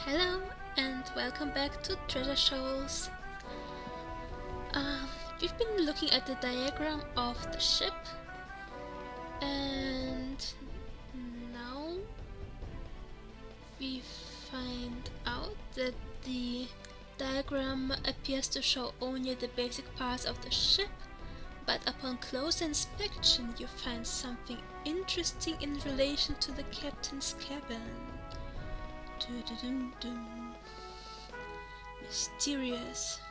Hello and welcome back to Treasure Shoals. We've been looking at the diagram of the ship and now we find out that the diagram appears to show only the basic parts of the ship, but upon close inspection you find something interesting in relation to the captain's cabin. Doo-doo-dum-dum. Mysterious.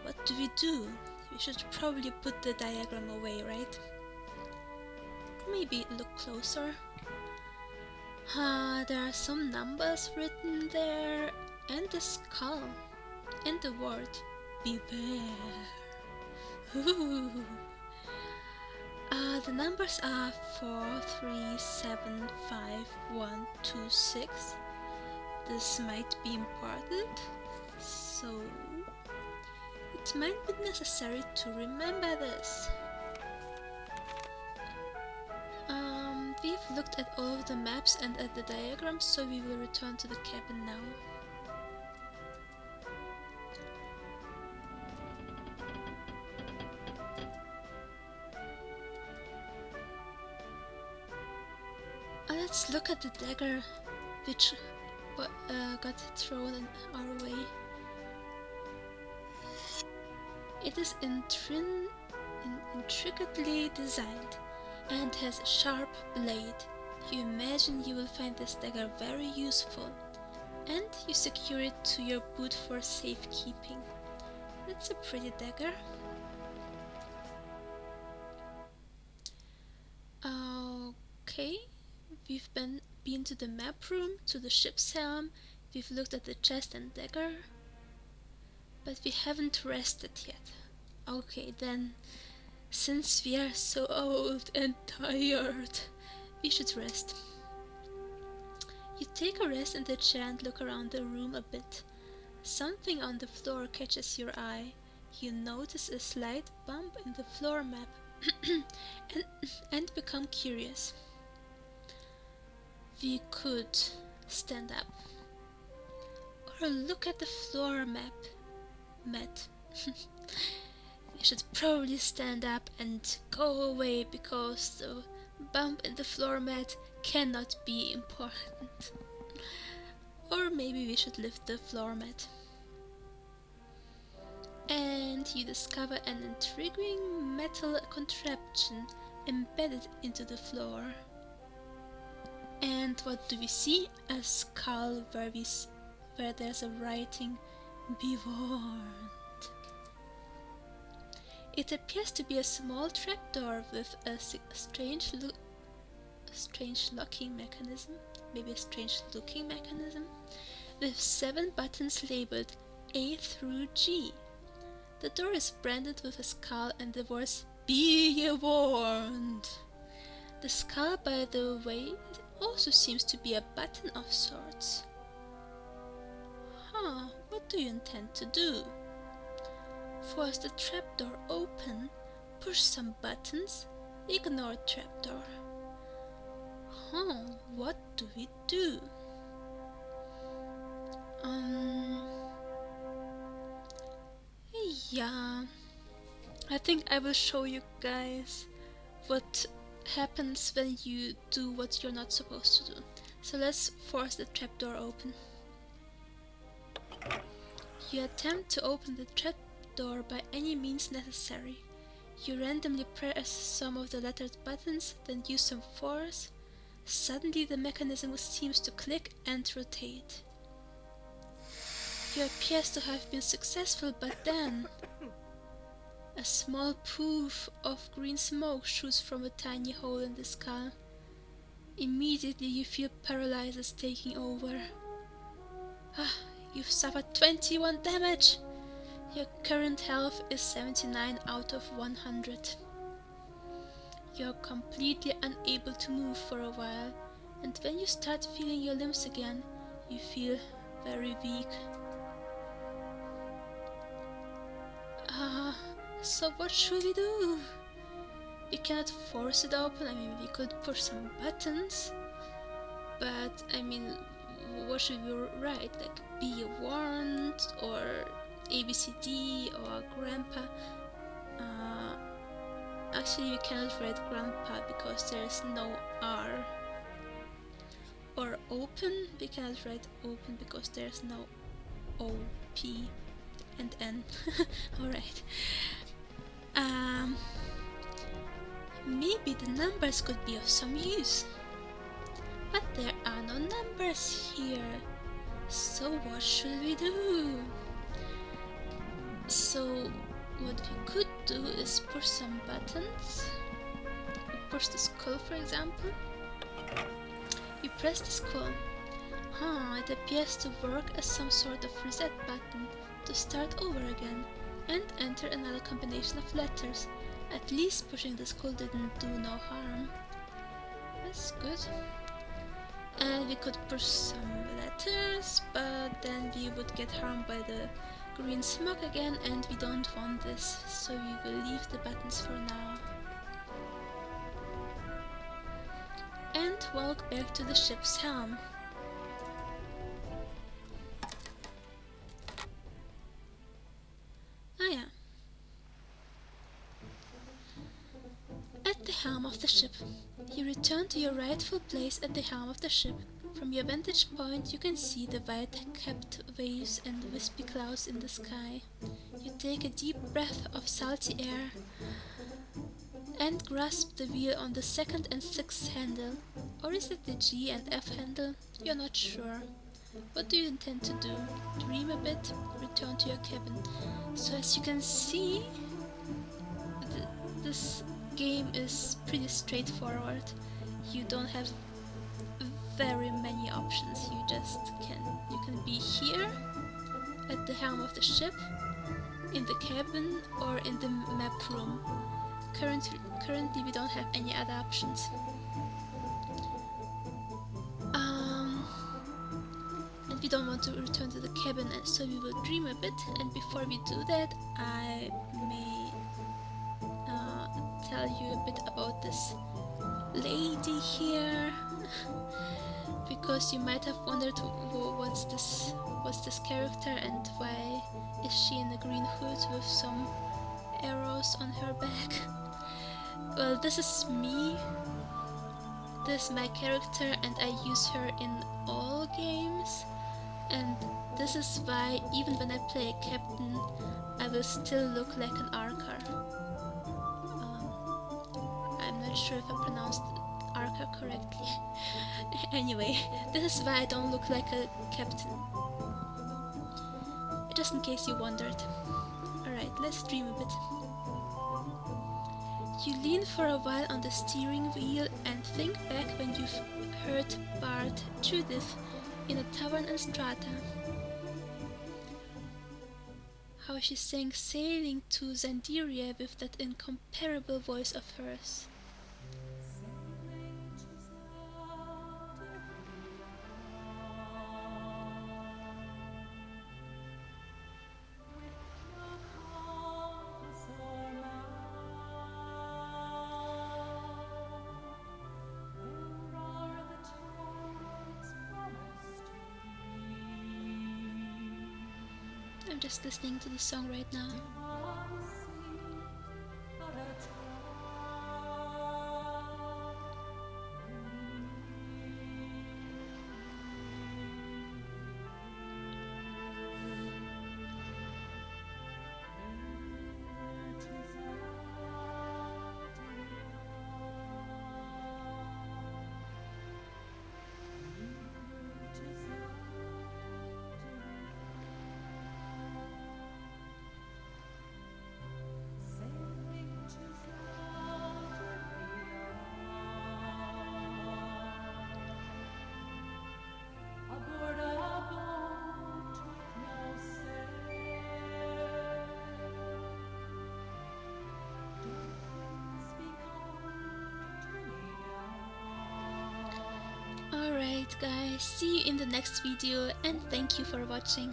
What do? We should probably put the diagram away, right? Maybe look closer. There are some numbers written there, and a skull, and the word beware. The numbers are 4, 3, 7, 5, 1, 2, 6. This might be important, so it might be necessary to remember this. We've looked at all of the maps and at the diagrams, so we will return to the cabin now. Let's look at the dagger which got thrown in our way. It is intricately designed and has a sharp blade. You imagine you will find this dagger very useful, and you secure it to your boot for safekeeping. It's a pretty dagger. Okay, we've been to the map room, to the ship's helm, we've looked at the chest and dagger, but we haven't rested yet. Okay, then, since we are so old and tired, we should rest. You take a rest in the chair and look around the room a bit. Something on the floor catches your eye. You notice a slight bump in the floor map and become curious. We could stand up or look at the floor map. We should probably stand up and go away because the bump in the floor mat cannot be important. Or maybe we should lift the floor mat. And you discover an intriguing metal contraption embedded into the floor. And what do we see? A skull where there's a writing, "Be warned." It appears to be a small trapdoor with a strange locking mechanism, maybe a strange looking mechanism, with 7 buttons labeled A through G. The door is branded with a skull and the words "Be warned." The skull, by the way, also seems to be a button of sorts. What do you intend to do? Force the trapdoor open, push some buttons, ignore trapdoor. What do we do? Yeah, I think I will show you guys what happens when you do what you're not supposed to do. So let's force the trapdoor open. You attempt to open the trapdoor by any means necessary. You randomly press some of the lettered buttons, then use some force. Suddenly the mechanism seems to click and rotate. You appear to have been successful, but then a small poof of green smoke shoots from a tiny hole in the skull. Immediately you feel paralysis taking over. You've suffered 21 damage! Your current health is 79 out of 100. You're completely unable to move for a while, and when you start feeling your limbs again, you feel very weak. So what should we do? We cannot force it open. I mean, we could push some buttons, but I mean, what should we write? Like be warned or ABCD or grandpa? Actually, you cannot write grandpa because there's no R. Or open, we cannot write open because there's no O, P, and N. Alright. Maybe the numbers could be of some use. But there are no numbers here. So what should we do? So what we could do is push some buttons. Push the skull, for example. You press the skull. It appears to work as some sort of reset button to start over again and enter another combination of letters. At least pushing the skull didn't do no harm. That's good. And we could push some letters, but then we would get harmed by the green smoke again, and we don't want this, so we will leave the buttons for now. And walk back to the ship's helm. Oh yeah. At the helm of the ship. You return to your rightful place at the helm of the ship. From your vantage point you can see the white-capped waves and wispy clouds in the sky. You take a deep breath of salty air and grasp the wheel on the 2nd and 6th handle. Or is it the G and F handle? You're not sure. What do you intend to do? Dream a bit? Return to your cabin. So as you can see, this game is pretty straightforward. You don't have very many options. You can be here at the helm of the ship, in the cabin, or in the map room. Currently we don't have any other options. And we don't want to return to the cabin, and so we will dream a bit. And before we do that, I may tell you a bit about this lady here. Because you might have wondered what's this character and why is she in a green hood with some arrows on her back. Well, this is me. This is my character and I use her in all games, and this is why even when I play a captain I will still look like an archer. I'm not sure if I pronounced archer correctly. Anyway, this is why I don't look like a captain. Just in case you wondered. Alright, let's dream a bit. You lean for a while on the steering wheel and think back when you've heard Bard Judith in a tavern in Strata. How she sang Sailing to Santharia with that incomparable voice of hers. I'm just listening to the song right now. Alright guys, see you in the next video and thank you for watching.